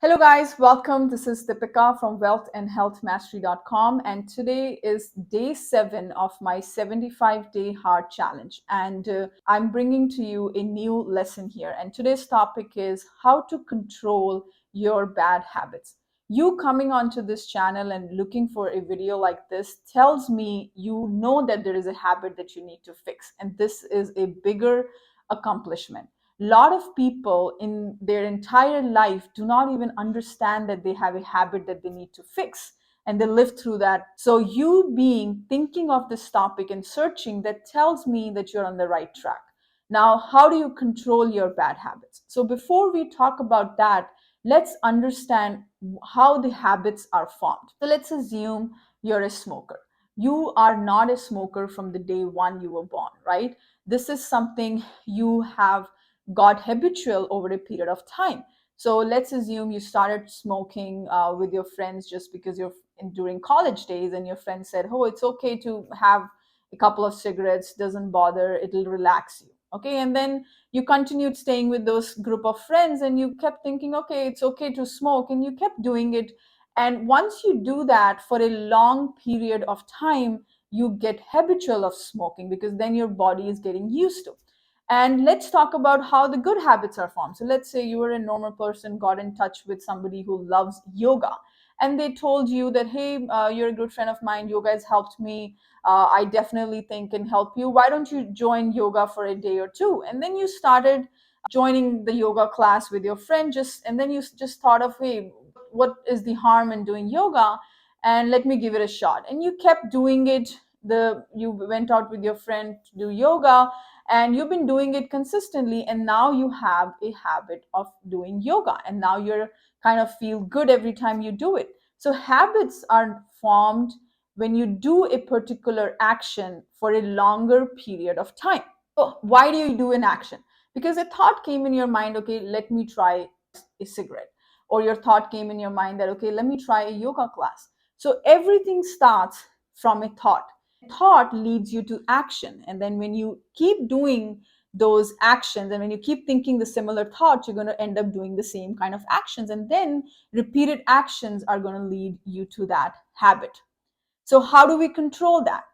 Hello guys, welcome. This is Deepika from wealthandhealthmastery.com, and today is day 7 of my 75-day heart challenge, and I'm bringing to you a new lesson here. And today's topic is how to control your bad habits. You coming onto this channel and looking for a video like this tells me you know that there is a habit that you need to fix, and this is a bigger accomplishment. Lot of people in their entire life do not even understand that they have a habit that they need to fix, and they live through that. So you being thinking of this topic and searching, that tells me that you're on the right track. Now, how do you control your bad habits? So before we talk about that, let's understand how the habits are formed. So let's assume you're a smoker. You are not a smoker from the day one you were born, right? This is something you have got habitual over a period of time. So let's assume you started smoking with your friends just because you're during college days, and your friend said, "Oh, it's okay to have a couple of cigarettes, doesn't bother, it'll relax you." Okay, and then you continued staying with those group of friends, and you kept thinking, "Okay, it's okay to smoke," and you kept doing it. And once you do that for a long period of time, you get habitual of smoking because then your body is getting used to. And let's talk about how the good habits are formed. So let's say you were a normal person, got in touch with somebody who loves yoga, and they told you that, "Hey, you're a good friend of mine. Yoga has helped me. I definitely think can help you. Why don't you join yoga for a day or two?" And then you started joining the yoga class with your friend, and then you just thought of, "Hey, what is the harm in doing yoga? And let me give it a shot." And you kept doing it. You went out with your friend to do yoga, and you've been doing it consistently, and now you have a habit of doing yoga, and now you're kind of feel good every time you do it. So habits are formed when you do a particular action for a longer period of time. So why do you do an action? Because a thought came in your mind, "Okay, let me try a cigarette," or your thought came in your mind that, "Okay, let me try a yoga class." So everything starts from a thought. Thought leads you to action, and then when you keep doing those actions, and when you keep thinking the similar thoughts, you're going to end up doing the same kind of actions, and then repeated actions are going to lead you to that habit. So how do we control that?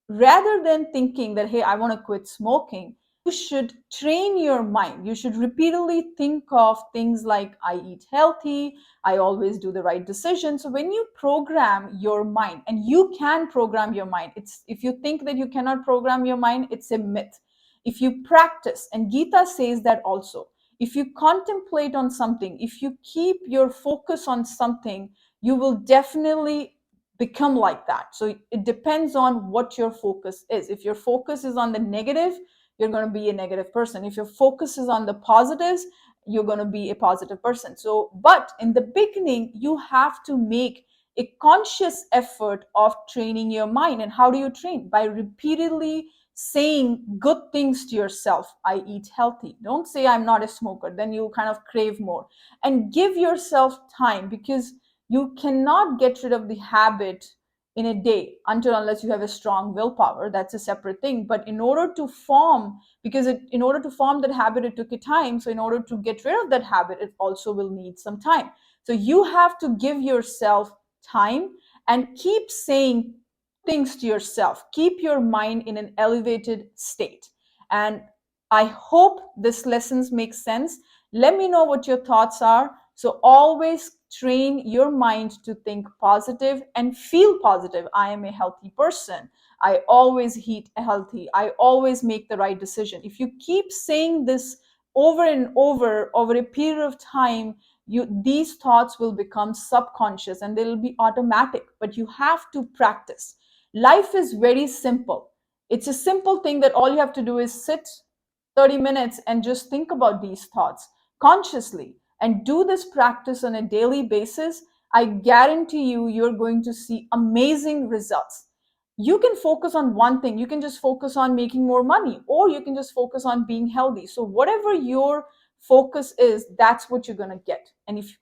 Rather than thinking that, "Hey, I want to quit smoking," you should train your mind. You should repeatedly think of things like, "I eat healthy, I always do the right decision." So when you program your mind, and you can program your mind, it's if you think that you cannot program your mind, it's a myth. If you practice, and Gita says that also, if you contemplate on something, if you keep your focus on something, you will definitely become like that. So it depends on what your focus is. If your focus is on the negative, you're going to be a negative person. If your focus is on the positives, you're going to be a positive person. So, but in the beginning, you have to make a conscious effort of training your mind. And how do you train? By repeatedly saying good things to yourself. "I eat healthy." Don't say, "I'm not a smoker." Then you kind of crave more. And give yourself time, because you cannot get rid of the habit in a day until unless you have a strong willpower. That's a separate thing. But in order to form, in order to form that habit, it took a time. So in order to get rid of that habit, it also will need some time. So you have to give yourself time and keep saying things to yourself. Keep your mind in an elevated state. And I hope this lessons make sense. Let me know what your thoughts are. So always train your mind to think positive and feel positive. "I am a healthy person. I always eat healthy. I always make the right decision." If you keep saying this over and over a period of time, these thoughts will become subconscious and they'll be automatic. But you have to practice. Life is very simple. It's a simple thing that all you have to do is sit 30 minutes and just think about these thoughts consciously, and do this practice on a daily basis. I guarantee you, you're going to see amazing results. You can focus on one thing. You can just focus on making more money, or you can just focus on being healthy. So whatever your focus is, that's what you're going to get. And if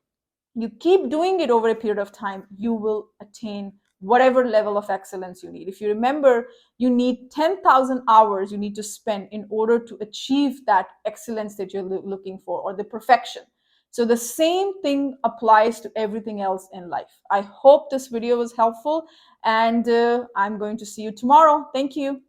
you keep doing it over a period of time, you will attain whatever level of excellence you need. If you remember, you need 10,000 hours you need to spend in order to achieve that excellence that you're looking for, or the perfection. So the same thing applies to everything else in life. I hope this video was helpful, and I'm going to see you tomorrow. Thank you.